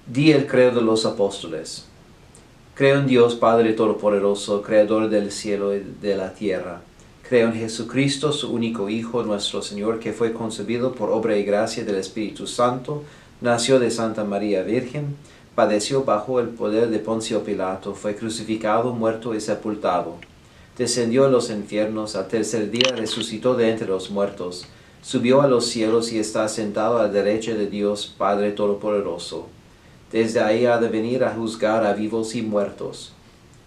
Di el credo de los apóstoles. Creo en Dios Padre Todopoderoso, Creador del cielo y de la tierra. Creo en Jesucristo, su único Hijo, nuestro Señor, que fue concebido por obra y gracia del Espíritu Santo, nació de Santa María Virgen, padeció bajo el poder de Poncio Pilato, fue crucificado, muerto y sepultado. Descendió a los infiernos, al tercer día resucitó de entre los muertos, subió a los cielos y está sentado a la derecha de Dios Padre Todopoderoso. Desde ahí ha de venir a juzgar a vivos y muertos.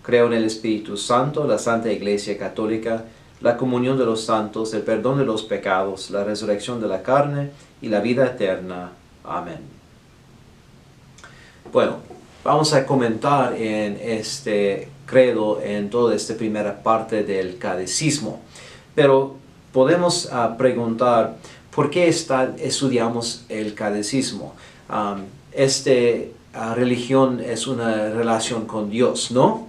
Creo en el Espíritu Santo, la Santa Iglesia Católica, la comunión de los santos, el perdón de los pecados, la resurrección de la carne y la vida eterna. Amén. Bueno, vamos a comentar en este credo, en toda esta primera parte del catecismo. Pero podemos preguntar, ¿por qué estudiamos el catecismo? Religión es una relación con Dios, ¿no?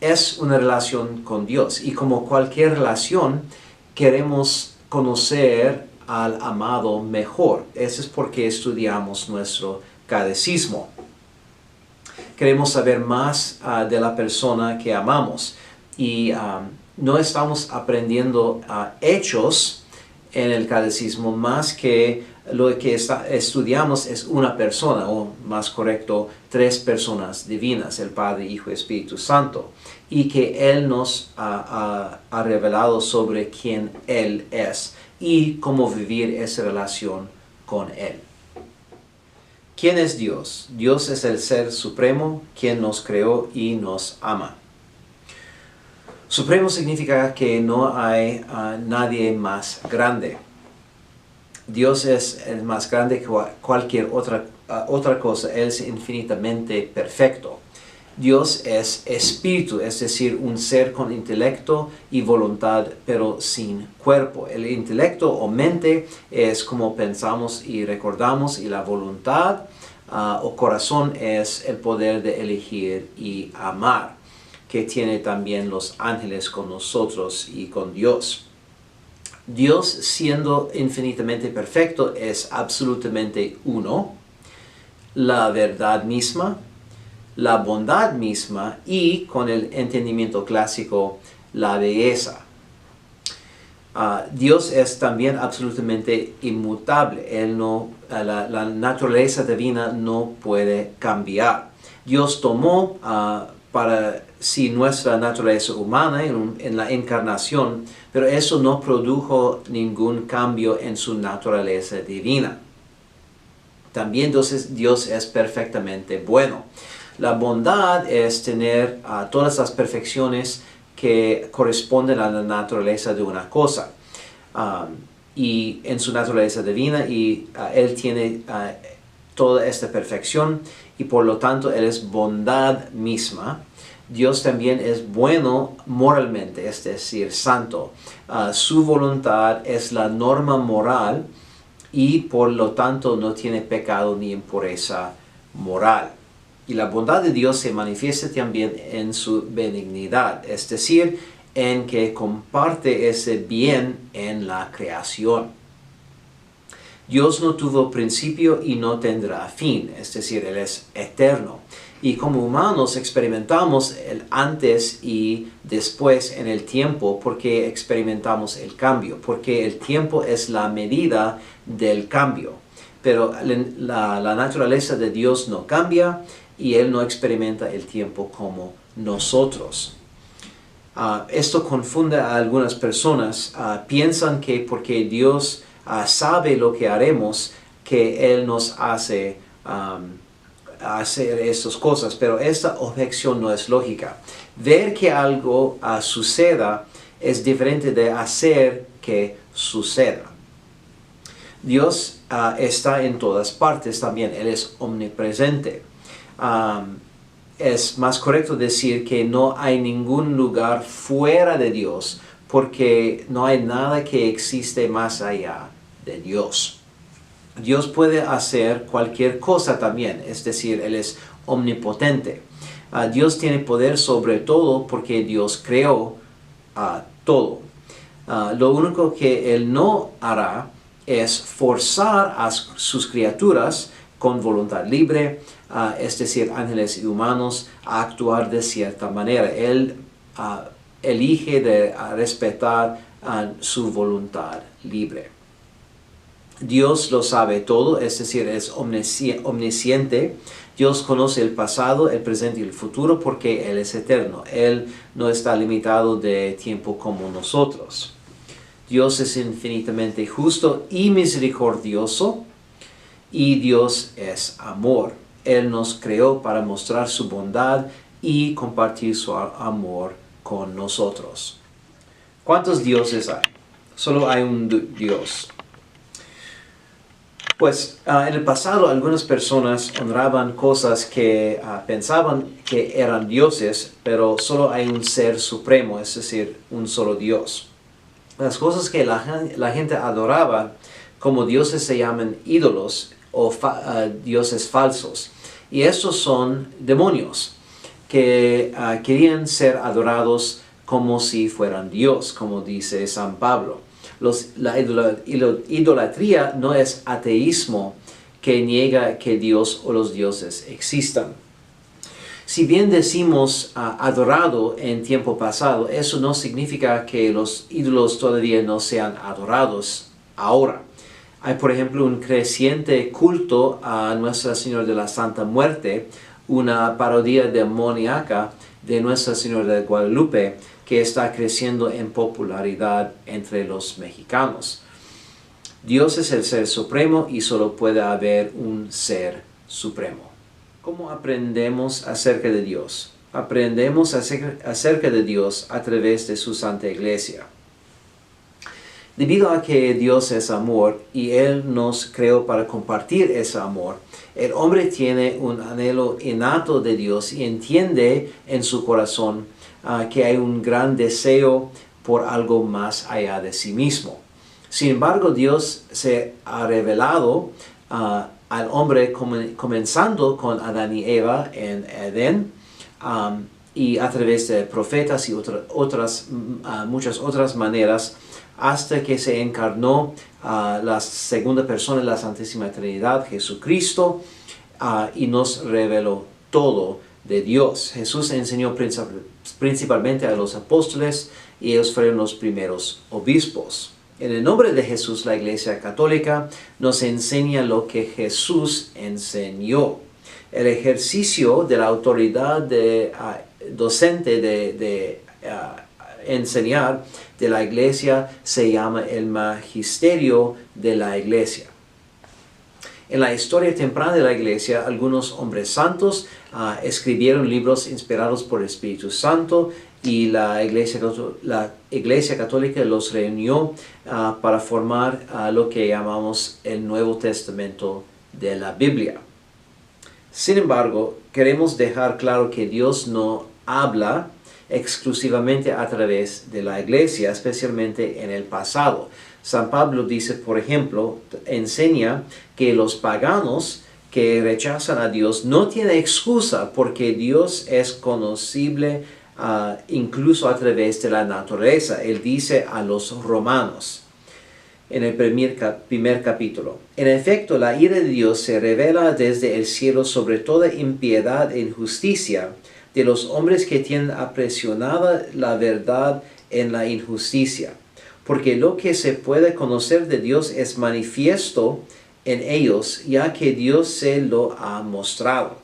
Es una relación con Dios, y como cualquier relación queremos conocer al amado mejor. Eso es porque estudiamos nuestro catecismo. Queremos saber más de la persona que amamos, y no estamos aprendiendo hechos en el catecismo, más que lo que estudiamos es una persona, o más correcto, tres personas divinas, el Padre, Hijo y Espíritu Santo, y que Él nos ha revelado sobre quién Él es y cómo vivir esa relación con Él. ¿Quién es Dios? Dios es el Ser Supremo, quien nos creó y nos ama. Supremo significa que no hay nadie más grande. Dios es el más grande que cualquier otra cosa. Él es infinitamente perfecto. Dios es espíritu, es decir, un ser con intelecto y voluntad, pero sin cuerpo. El intelecto o mente es como pensamos y recordamos, y la voluntad o corazón es el poder de elegir y amar, que tiene también los ángeles con nosotros y con Dios. Dios, siendo infinitamente perfecto, es absolutamente uno, la verdad misma, la bondad misma y, con el entendimiento clásico, la belleza. Dios es también absolutamente inmutable. La naturaleza divina no puede cambiar. Dios tomó para sí nuestra naturaleza humana en la encarnación, pero eso no produjo ningún cambio en su naturaleza divina. También entonces Dios es perfectamente bueno. La bondad es tener todas las perfecciones que corresponden a la naturaleza de una cosa. Y en su naturaleza divina, Él tiene toda esta perfección, y por lo tanto Él es bondad misma. Dios también es bueno moralmente, es decir, santo. Su voluntad es la norma moral, y por lo tanto no tiene pecado ni impureza moral. Y la bondad de Dios se manifiesta también en su benignidad, es decir, en que comparte ese bien en la creación. Dios no tuvo principio y no tendrá fin, es decir, Él es eterno. Y como humanos experimentamos el antes y después en el tiempo, porque experimentamos el cambio, porque el tiempo es la medida del cambio. Pero la naturaleza de Dios no cambia, y Él no experimenta el tiempo como nosotros. Esto confunde a algunas personas. Piensan que porque Dios sabe lo que haremos, que Él nos hace hacer estas cosas, pero esta objeción no es lógica. Ver que algo suceda es diferente de hacer que suceda. Dios está en todas partes también. Él es omnipresente. Es más correcto decir que no hay ningún lugar fuera de Dios, porque no hay nada que existe más allá de Dios. Dios puede hacer cualquier cosa también, es decir, Él es omnipotente. Dios tiene poder sobre todo porque Dios creó todo. Lo único que Él no hará es forzar a sus criaturas con voluntad libre, es decir, ángeles y humanos, a actuar de cierta manera. Él elige de respetar su voluntad libre. Dios lo sabe todo, es decir, es omnisciente. Dios conoce el pasado, el presente y el futuro porque Él es eterno. Él no está limitado de tiempo como nosotros. Dios es infinitamente justo y misericordioso, y Dios es amor. Él nos creó para mostrar su bondad y compartir su amor con nosotros. ¿Cuántos dioses hay? Solo hay un Dios. Pues en el pasado algunas personas honraban cosas que pensaban que eran dioses, pero solo hay un ser supremo, es decir, un solo Dios. Las cosas que la gente adoraba como dioses se llaman ídolos o dioses falsos. Y estos son demonios que querían ser adorados como si fueran Dios, como dice San Pablo. La idolatría no es ateísmo que niega que Dios o los dioses existan. Si bien decimos adorado en tiempo pasado, eso no significa que los ídolos todavía no sean adorados ahora. Hay, por ejemplo, un creciente culto a Nuestra Señora de la Santa Muerte, una parodia demoníaca de Nuestra Señora de Guadalupe, que está creciendo en popularidad entre los mexicanos. Dios es el ser supremo y solo puede haber un ser supremo. ¿Cómo aprendemos acerca de Dios? Aprendemos acerca de Dios a través de su Santa Iglesia. Debido a que Dios es amor y Él nos creó para compartir ese amor, el hombre tiene un anhelo innato de Dios y entiende en su corazón que hay un gran deseo por algo más allá de sí mismo. Sin embargo, Dios se ha revelado al hombre comenzando con Adán y Eva en Edén y a través de profetas y muchas otras maneras hasta que se encarnó la segunda persona de la Santísima Trinidad, Jesucristo, y nos reveló todo de Dios. Jesús enseñó principalmente a los apóstoles y ellos fueron los primeros obispos. En el nombre de Jesús, la Iglesia Católica nos enseña lo que Jesús enseñó. El ejercicio de la autoridad docente de enseñar de la Iglesia se llama el magisterio de la Iglesia. En la historia temprana de la Iglesia, algunos hombres santos escribieron libros inspirados por el Espíritu Santo y la Iglesia Católica los reunió para formar lo que llamamos el Nuevo Testamento de la Biblia. Sin embargo, queremos dejar claro que Dios no habla exclusivamente a través de la Iglesia, especialmente en el pasado. San Pablo dice, por ejemplo, enseña que los paganos que rechazan a Dios no tienen excusa porque Dios es conocible incluso a través de la naturaleza. Él dice a los romanos en el primer capítulo: en efecto, la ira de Dios se revela desde el cielo sobre toda impiedad e injusticia de los hombres que tienen aprisionada la verdad en la injusticia. Porque lo que se puede conocer de Dios es manifiesto en ellos, ya que Dios se lo ha mostrado.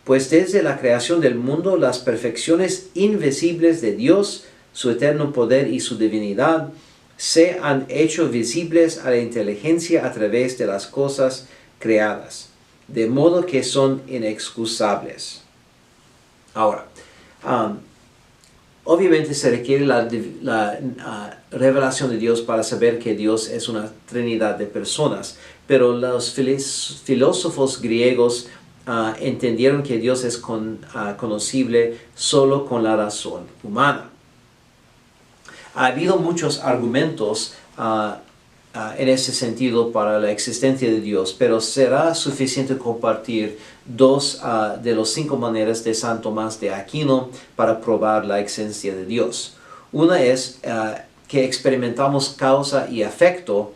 Pues desde la creación del mundo, las perfecciones invisibles de Dios, su eterno poder y su divinidad, se han hecho visibles a la inteligencia a través de las cosas creadas, de modo que son inexcusables. Ahora, obviamente se requiere la revelación de Dios para saber que Dios es una trinidad de personas, pero los filósofos griegos entendieron que Dios es conocible solo con la razón humana. Ha habido muchos argumentos en ese sentido para la existencia de Dios, pero será suficiente compartir dos de las 5 maneras de San Tomás de Aquino para probar la existencia de Dios. Una es que experimentamos causa y efecto,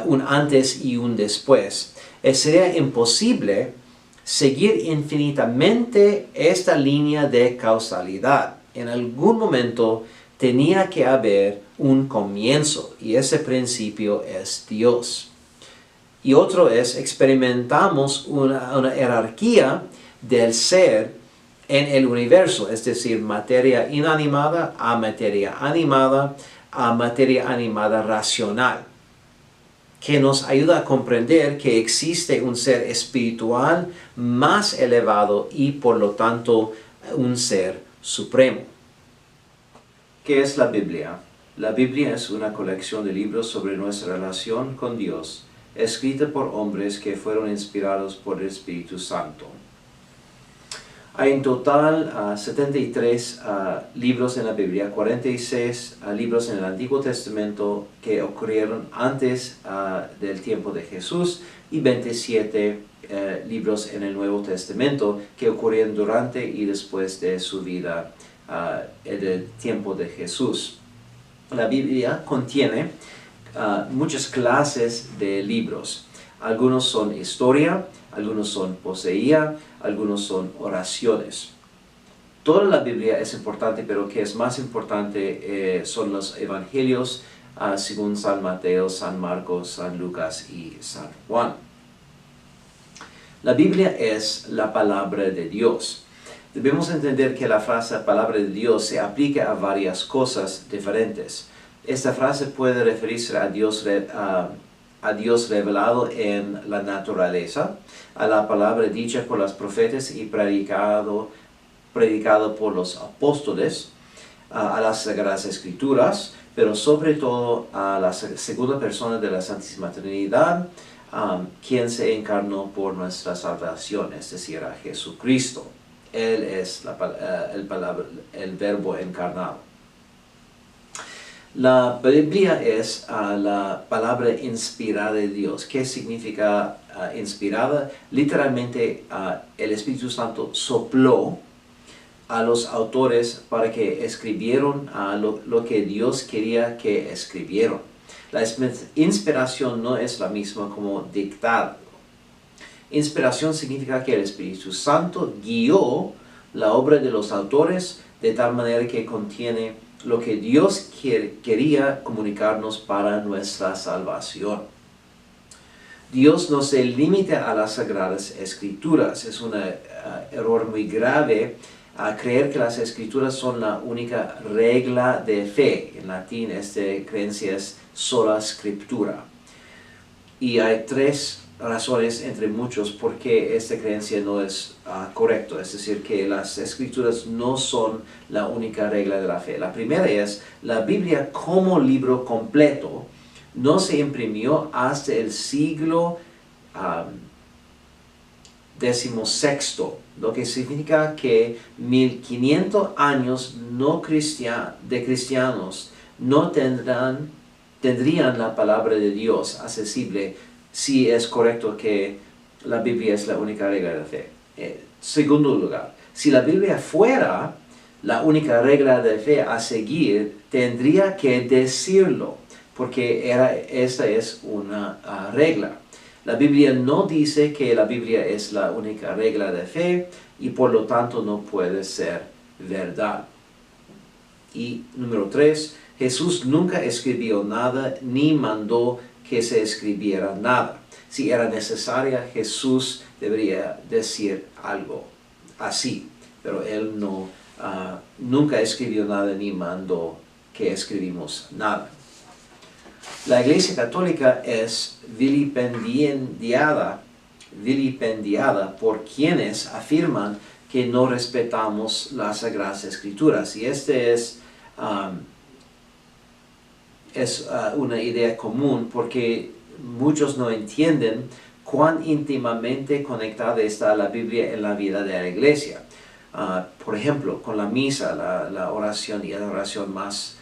un antes y un después. Sería imposible seguir infinitamente esta línea de causalidad. En algún momento tenía que haber un comienzo y ese principio es Dios. Y otro es, experimentamos una jerarquía del ser en el universo, es decir, materia inanimada a materia animada racional, que nos ayuda a comprender que existe un ser espiritual más elevado y por lo tanto un ser supremo. ¿Qué es la Biblia? La Biblia es una colección de libros sobre nuestra relación con Dios, escrita por hombres que fueron inspirados por el Espíritu Santo. Hay en total 73 libros en la Biblia, 46 libros en el Antiguo Testamento que ocurrieron antes del tiempo de Jesús y 27 libros en el Nuevo Testamento que ocurrieron durante y después de su vida en el tiempo de Jesús. La Biblia contiene muchas clases de libros. Algunos son historia, algunos son poesía, algunos son oraciones. Toda la Biblia es importante, pero que es más importante son los evangelios según San Mateo, San Marcos, San Lucas y San Juan. La Biblia es la palabra de Dios. Debemos entender que la frase palabra de Dios se aplica a varias cosas diferentes. Esta frase puede referirse a Dios revelado en la naturaleza, a la palabra dicha por los profetas y predicado por los apóstoles, a las Sagradas Escrituras, pero sobre todo a la segunda persona de la Santísima Trinidad, quien se encarnó por nuestra salvación, es decir, a Jesucristo. Él es el Verbo encarnado. La Biblia es la palabra inspirada de Dios. ¿Qué significa inspirada? Literalmente el Espíritu Santo sopló a los autores para que escribieron lo que Dios quería que escribieron. La inspiración no es la misma como dictado. Inspiración significa que el Espíritu Santo guió la obra de los autores de tal manera que contiene lo que Dios quería comunicarnos para nuestra salvación. Dios no se limita a las Sagradas Escrituras. Es un error muy grave creer que las Escrituras son la única regla de fe. En latín, esta creencia es sola scriptura. Y hay tres razones entre muchos por qué esta creencia no es correcta, es decir, que las Escrituras no son la única regla de la fe. La primera es, la Biblia como libro completo no se imprimió hasta el siglo XVI, lo que significa que 1500 años de cristianos no tendrían la palabra de Dios accesible si es correcto que la Biblia es la única regla de la fe. Segundo lugar, si la Biblia fuera la única regla de fe a seguir, tendría que decirlo, porque esta es una regla. La Biblia no dice que la Biblia es la única regla de fe y por lo tanto no puede ser verdad. Y número 3, Jesús nunca escribió nada ni mandó que se escribiera nada. Si era necesaria, Jesús debería decir algo así, pero Él nunca escribió nada ni mandó que escribimos nada. La Iglesia Católica es vilipendiada por quienes afirman que no respetamos las Sagradas Escrituras. Y este es una idea común porque muchos no entienden cuán íntimamente conectada está la Biblia en la vida de la Iglesia. Por ejemplo, con la misa, la oración y adoración más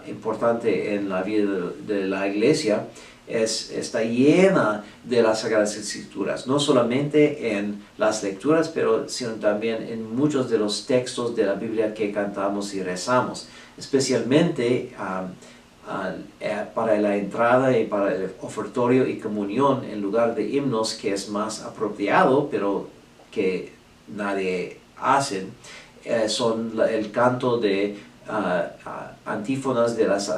importante en la vida de la Iglesia está llena de las Sagradas Escrituras, no solamente en las lecturas, sino también en muchos de los textos de la Biblia que cantamos y rezamos, especialmente para la entrada y para el ofertorio y comunión en lugar de himnos, que es más apropiado, pero que nadie hace, son el canto de antífonas de las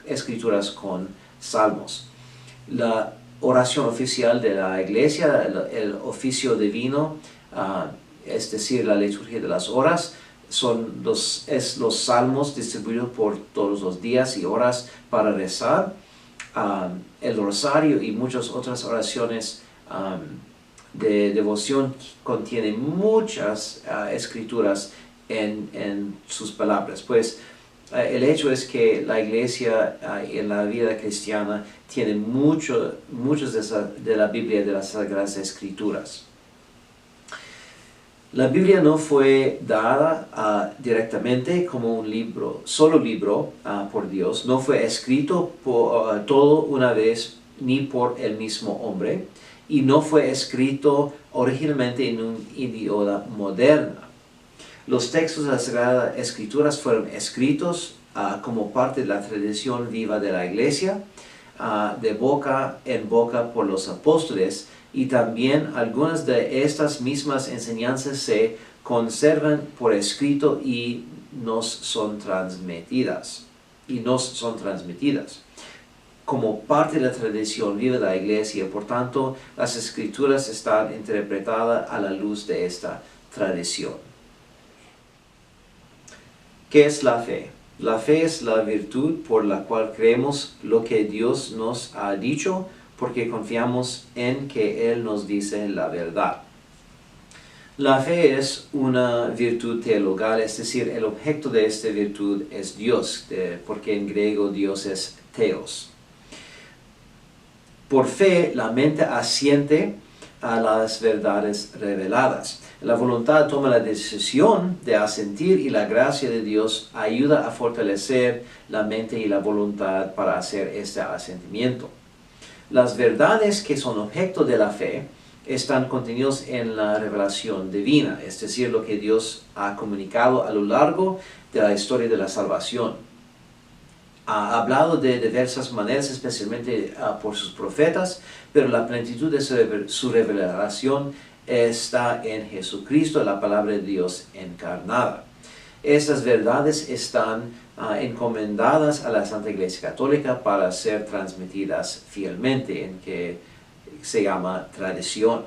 escrituras con salmos. La oración oficial de la iglesia, el oficio divino, es decir, la liturgia de las horas, son los salmos distribuidos por todos los días y horas para rezar, el rosario y muchas otras oraciones de devoción contienen muchas escrituras en sus palabras. Pues el hecho es que la iglesia en la vida cristiana tiene muchos de la Biblia, de las Sagradas Escrituras. La Biblia no fue dada directamente como un libro, solo libro por Dios. No fue escrito todo una vez ni por el mismo hombre, y no fue escrito originalmente en un idioma moderno. Los textos de las Sagradas Escrituras fueron escritos como parte de la tradición viva de la Iglesia, de boca en boca por los apóstoles, y también algunas de estas mismas enseñanzas se conservan por escrito y nos son transmitidas. Como parte de la tradición viva de la Iglesia. Por tanto, las Escrituras están interpretadas a la luz de esta tradición. ¿Qué es la fe? La fe es la virtud por la cual creemos lo que Dios nos ha dicho, porque confiamos en que Él nos dice la verdad. La fe es una virtud teologal, es decir, el objeto de esta virtud es Dios, porque en griego Dios es theos. Por fe, la mente asiente a las verdades reveladas. La voluntad toma la decisión de asentir, y la gracia de Dios ayuda a fortalecer la mente y la voluntad para hacer este asentimiento. Las verdades que son objeto de la fe están contenidos en la revelación divina, es decir, lo que Dios ha comunicado a lo largo de la historia de la salvación. Ha hablado de diversas maneras, especialmente por sus profetas, pero la plenitud de su revelación está en Jesucristo, la palabra de Dios encarnada. Estas verdades están encomendadas a la Santa Iglesia Católica para ser transmitidas fielmente, en que se llama tradición.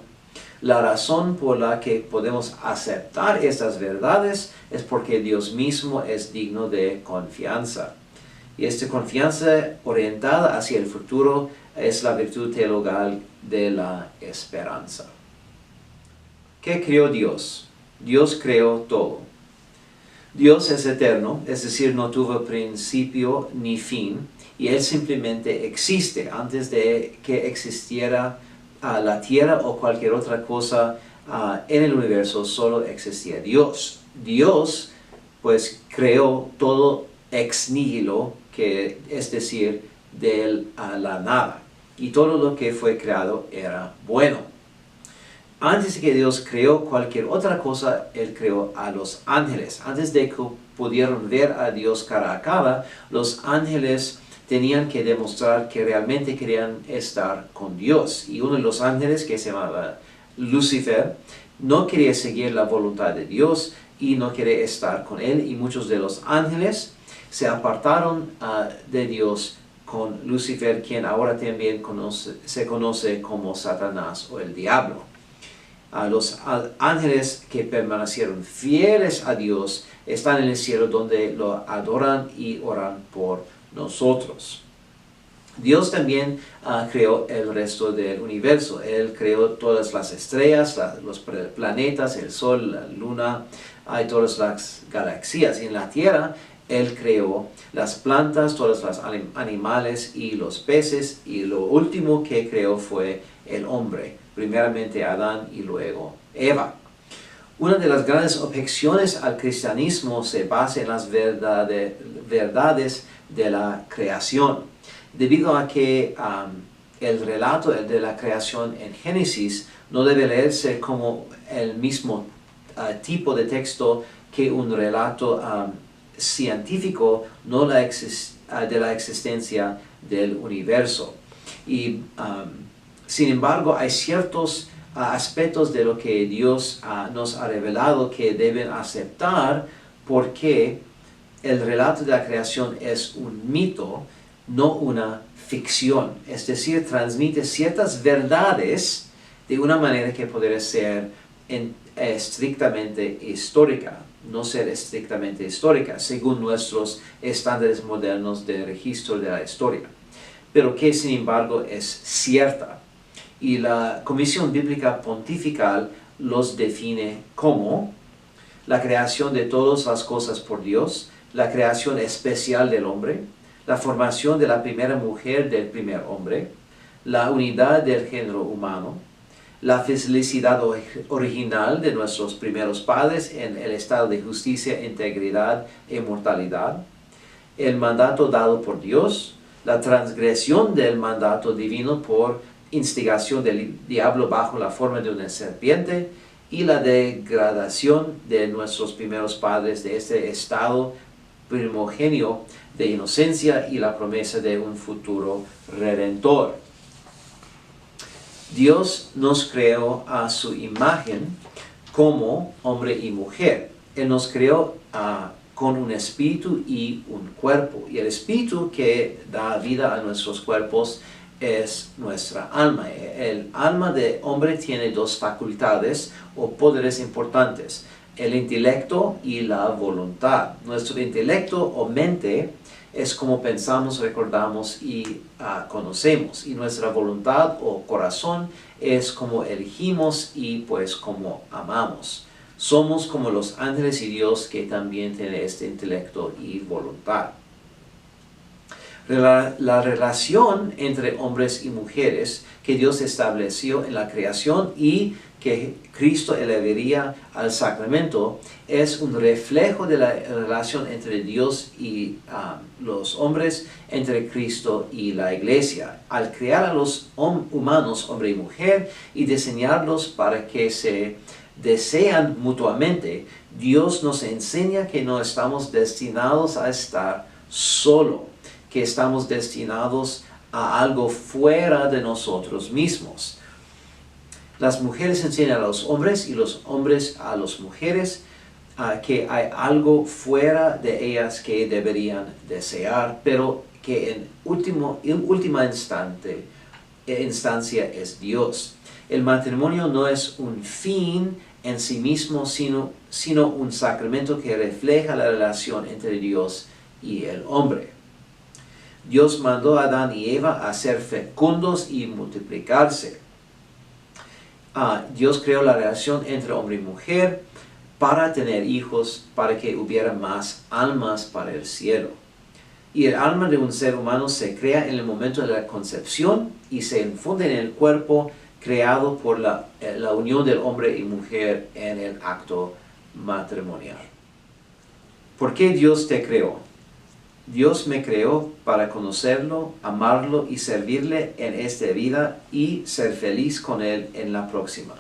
La razón por la que podemos aceptar estas verdades es porque Dios mismo es digno de confianza. Y esta confianza orientada hacia el futuro es la virtud teologal de la esperanza. ¿Qué creó Dios? Dios creó todo. Dios es eterno, es decir, no tuvo principio ni fin, y Él simplemente existe. Antes de que existiera la tierra o cualquier otra cosa en el universo, solo existía Dios. Dios, pues, creó todo ex nihilo, que es decir, de la nada. Y todo lo que fue creado era bueno. Antes de que Dios creó cualquier otra cosa, Él creó a los ángeles. Antes de que pudieran ver a Dios cara a cara, los ángeles tenían que demostrar que realmente querían estar con Dios. Y uno de los ángeles, que se llamaba Lucifer, no quería seguir la voluntad de Dios y no quería estar con Él. Y muchos de los ángeles se apartaron de Dios con Lucifer, quien ahora también se conoce como Satanás o el diablo. Los ángeles que permanecieron fieles a Dios están en el cielo, donde lo adoran y oran por nosotros. Dios también creó el resto del universo. Él creó todas las estrellas, los planetas, el sol, la luna, y todas las galaxias. Y en la tierra, Él creó las plantas, todos los animales y los peces. Y lo último que creó fue el hombre. Primeramente Adán y luego Eva. Una de las grandes objeciones al cristianismo se basa en las verdades de la creación. Debido a que el relato de la creación en Génesis no debe leerse como el mismo tipo de texto que un relato científico, no de la existencia del universo. Y sin embargo, hay ciertos aspectos de lo que Dios nos ha revelado que deben aceptar, porque el relato de la creación es un mito, no una ficción. Es decir, transmite ciertas verdades de una manera que podría ser estrictamente histórica, no ser estrictamente histórica, según nuestros estándares modernos de registro de la historia, pero que sin embargo es cierta. Y la Comisión Bíblica Pontifical los define como la creación de todas las cosas por Dios, la creación especial del hombre, la formación de la primera mujer del primer hombre, la unidad del género humano, la felicidad original de nuestros primeros padres en el estado de justicia, integridad e inmortalidad, el mandato dado por Dios, la transgresión del mandato divino por instigación del diablo bajo la forma de una serpiente, y la degradación de nuestros primeros padres de este estado primogenio de inocencia y la promesa de un futuro redentor. Dios nos creó a su imagen como hombre y mujer. Él nos creó con un espíritu y un cuerpo. Y el espíritu que da vida a nuestros cuerpos es nuestra alma. El alma de hombre tiene dos facultades o poderes importantes: el intelecto y la voluntad. Nuestro intelecto o mente es como pensamos, recordamos y conocemos. Y nuestra voluntad o corazón es como elegimos y pues como amamos. Somos como los ángeles y Dios, que también tiene este intelecto y voluntad. La relación entre hombres y mujeres que Dios estableció en la creación y que Cristo elevaría al sacramento es un reflejo de la relación entre Dios y los hombres, entre Cristo y la Iglesia. Al crear a los humanos, hombre y mujer, y diseñarlos para que se desean mutuamente, Dios nos enseña que no estamos destinados a estar solos, que estamos destinados a algo fuera de nosotros mismos. Las mujeres enseñan a los hombres y los hombres a las mujeres que hay algo fuera de ellas que deberían desear, pero que en última instancia es Dios. El matrimonio no es un fin en sí mismo, sino un sacramento que refleja la relación entre Dios y el hombre. Dios mandó a Adán y Eva a ser fecundos y multiplicarse. Dios creó la relación entre hombre y mujer para tener hijos, para que hubiera más almas para el cielo. Y el alma de un ser humano se crea en el momento de la concepción y se infunde en el cuerpo creado por la unión del hombre y mujer en el acto matrimonial. ¿Por qué Dios te creó? Dios me creó para conocerlo, amarlo y servirle en esta vida y ser feliz con Él en la próxima.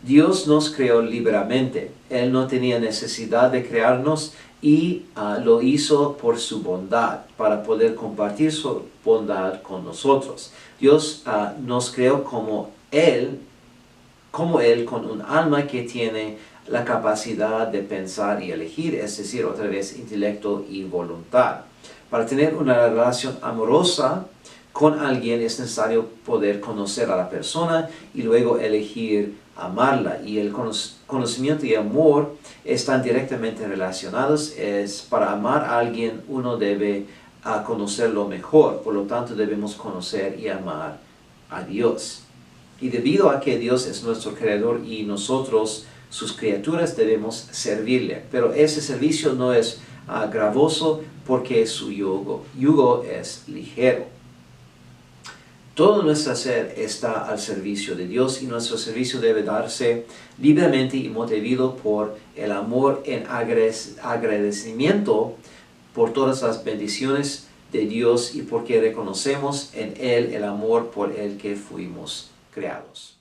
Dios nos creó libremente. Él no tenía necesidad de crearnos y lo hizo por su bondad, para poder compartir su bondad con nosotros. Dios nos creó como Él, con un alma que tiene la capacidad de pensar y elegir, es decir, otra vez, intelecto y voluntad. Para tener una relación amorosa con alguien es necesario poder conocer a la persona y luego elegir amarla. Y el conocimiento y amor están directamente relacionados. Para amar a alguien uno debe conocerlo mejor, por lo tanto debemos conocer y amar a Dios. Y debido a que Dios es nuestro creador y nosotros sus criaturas, debemos servirle. Pero ese servicio no es gravoso, porque su yugo es ligero. Todo nuestro ser está al servicio de Dios y nuestro servicio debe darse libremente y motivado por el amor en agradecimiento por todas las bendiciones de Dios y porque reconocemos en Él el amor por el que fuimos creados.